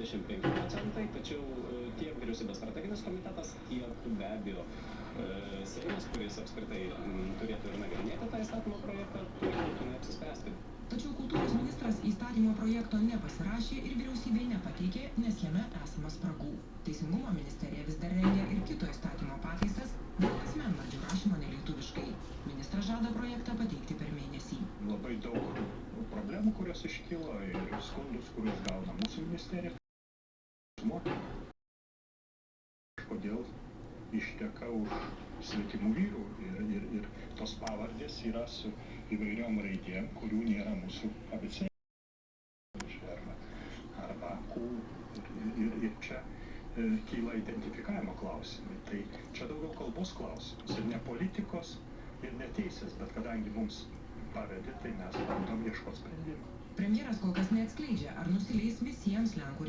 25 procentai, tačiau tiek vyriausybės strateginis komitetas, tiek be abejo Seimas, kuris apskritai turėtų ir nagrinėti tą įstatymo projektą, turi galutinai apsispręsti. Tačiau kultūros ministras įstatymo projekto nepasirašė ir vyriausybei nepateikė, nes jame esama spragų. Teisingumo ministerija vis dar rengia ir kito įstatymo pataisas dėl asmenvardžių rašymo nelietuviškai. Ministras žada projektą pateikti per mėnesį. Labai daug problemų, kurios iškilo, ir skundus, kuriuos gauna mūsų ministerija. Kodėl išteka už svetimų vyrų ir tos pavardės yra su įvairiom raidėm, kurių nėra mūsų abėcėlėje arba Q ir čia kyla identifikavimo klausimai. Tai čia daugiau kalbos klausimas ir ne politikos ir ne teisės, bet kadangi mums pavedė, tai mes bandom ieškoti sprendimą. Premjeras kol kas neatskleidžia, ar nusileis visiems Lenkų